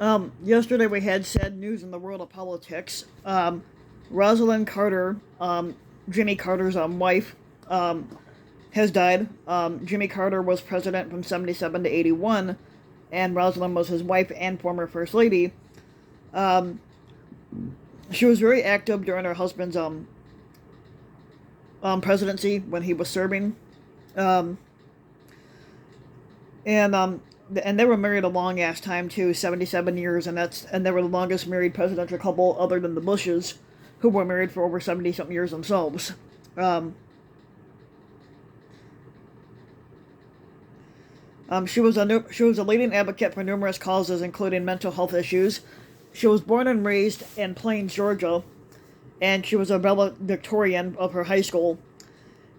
Yesterday we had sad news in the world of politics. Rosalynn Carter, Jimmy Carter's wife, has died. Jimmy Carter was president from 77 to 81, and Rosalynn was his wife and former First Lady. Um, she was very active during her husband's presidency when he was serving. Um, and they were married a long ass time too, 77 years, and they were the longest married presidential couple other than the Bushes, who were married for over 70 something years themselves. Um, she was a leading advocate for numerous causes, including mental health issues. She was born and raised in Plains, Georgia, and she was a valedictorian of her high school.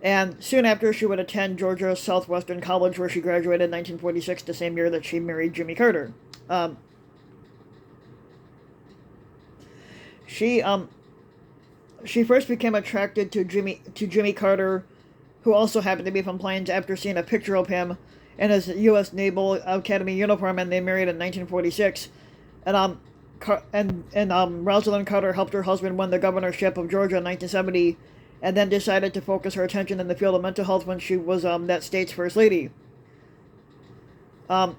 And soon after, she would attend Georgia Southwestern College, where she graduated in 1946, the same year that she married Jimmy Carter. Um, she she first became attracted to Jimmy Carter, who also happened to be from Plains, after seeing a picture of him in his U.S. Naval Academy uniform, and they married in 1946. And Rosalynn Carter helped her husband win the governorship of Georgia in 1970, and then decided to focus her attention in the field of mental health when she was that state's first lady. Um,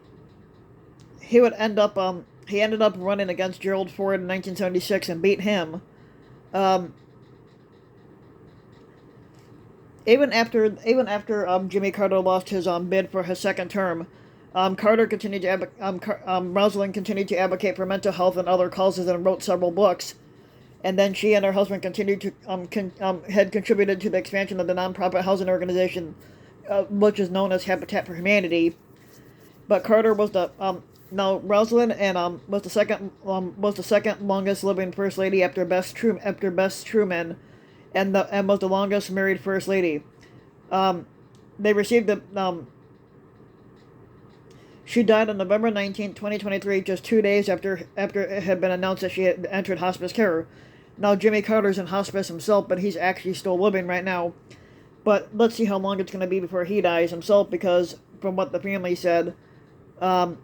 he ended up running against Gerald Ford in 1976 and beat him. Um, even after Jimmy Carter lost his bid for his second term, Rosalind continued to advocate for mental health and other causes and wrote several books. And then she and her husband continued to had contributed to the expansion of the nonprofit housing organization, which is known as Habitat for Humanity. But Carter was the now Rosalind and was the second longest living first lady after Bess Truman, and was the longest married first lady. They received the She died on November 19th, 2023, just 2 days after it had been announced that she had entered hospice care. Now, Jimmy Carter's in hospice himself, but he's actually still living right now. But let's see how long it's going to be before he dies himself, because from what the family said, um,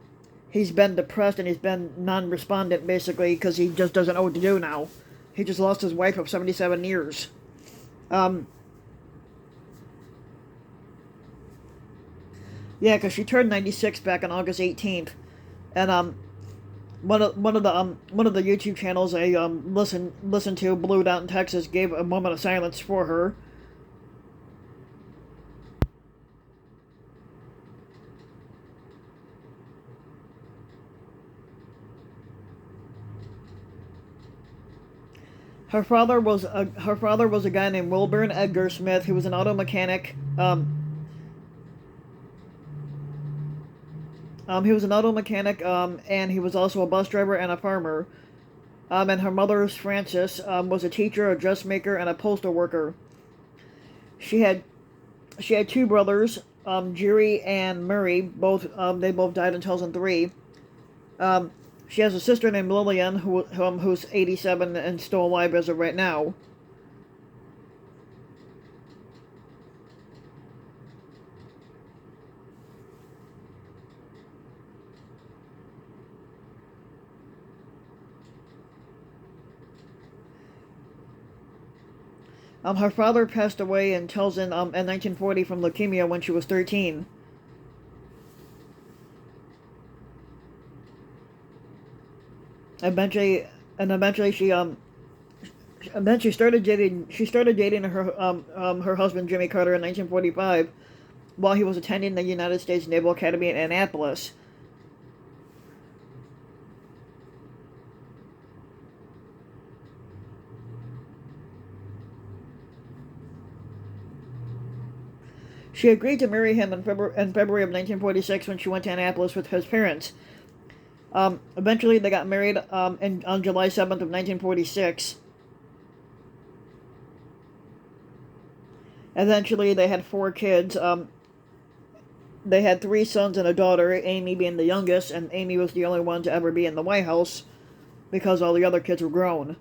he's been depressed and he's been non-respondent, basically, because he just doesn't know what to do now. He just lost his wife of 77 years. Um, yeah, because she turned 96 back on August 18th. And one of the YouTube channels I listened to, Blue Dot in Texas, gave a moment of silence for her. Her father was a guy named Wilburn Edgar Smith, who was an auto mechanic. He was an auto mechanic, and he was also a bus driver and a farmer. And her mother, Frances, was a teacher, a dressmaker, and a postal worker. She had two brothers, Jerry and Murray. They both died in 2003. She has a sister named Lillian, who's 87 and still alive as of right now. Her father passed away in 1940 from leukemia when she was 13. Eventually, she started dating her husband Jimmy Carter in 1945, while he was attending the United States Naval Academy in Annapolis. She agreed to marry him in February of 1946 when she went to Annapolis with his parents. Eventually, they got married on July 7th of 1946. Eventually, they had 4 kids. They had 3 sons and a daughter, Amy being the youngest, and Amy was the only one to ever be in the White House because all the other kids were grown.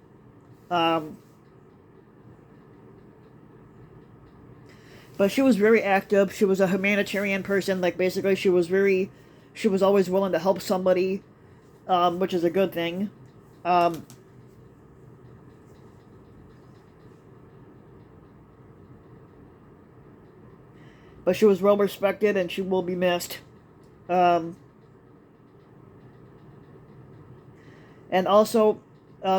Um, but she was very active. She was a humanitarian person. Like, basically, she was always willing to help somebody. which is a good thing. Um, but she was well respected, and she will be missed. Um, and also,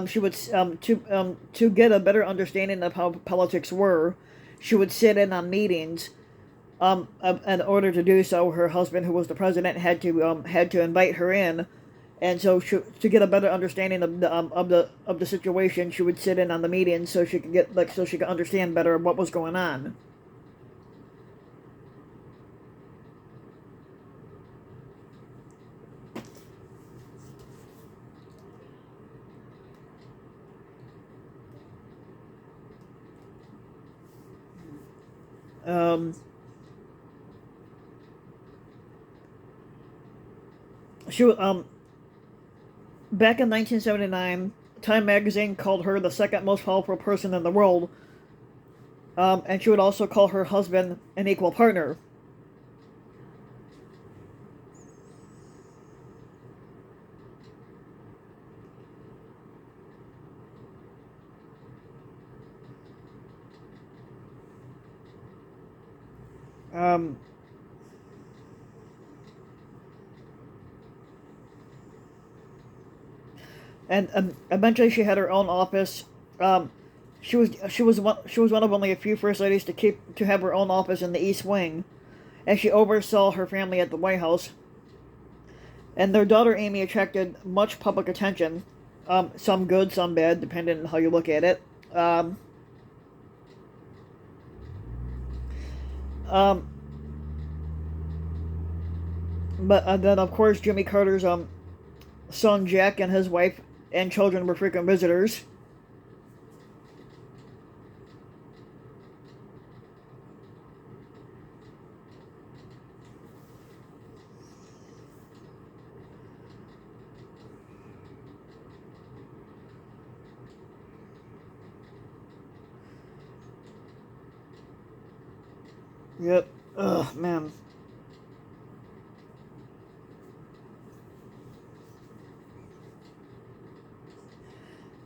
she would to get a better understanding of how politics were, she would sit in on meetings. In order to do so, her husband, who was the president, had to invite her in, and so to get a better understanding of the situation, she would sit in on the meetings so she could so she could understand better what was going on. Um, she Back in 1979, Time magazine called her the second most powerful person in the world, and she would also call her husband an equal partner. Um, and eventually she had her own office. Um, she was one of only a few first ladies to have her own office in the East Wing, and she oversaw her family at the White House. And their daughter Amy attracted much public attention, some good, some bad, depending on how you look at it. Um, um, but then, of course, Jimmy Carter's son Jack and his wife and children were frequent visitors. Yep. Ugh, man.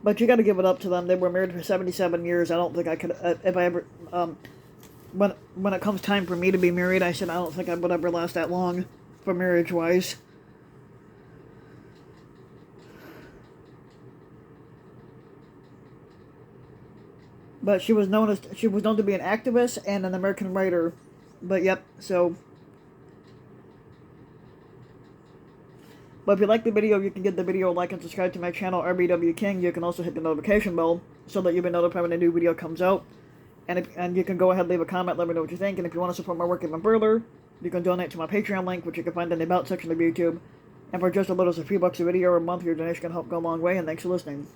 But you got to give it up to them. They were married for 77 years. I don't think I could, if I ever, when it comes time for me to be married, I said I don't think I would ever last that long, for marriage wise. But she was known to be an activist and an American writer. But yep, so. But if you like the video, you can give the video a like and subscribe to my channel, RBW King. You can also hit the notification bell so that you'll be notified when a new video comes out. And you can go ahead and leave a comment, let me know what you think. And if you want to support my work even further, you can donate to my Patreon link, which you can find in the About section of YouTube. And for just a little as a few bucks a video or a month, your donation can help go a long way. And thanks for listening.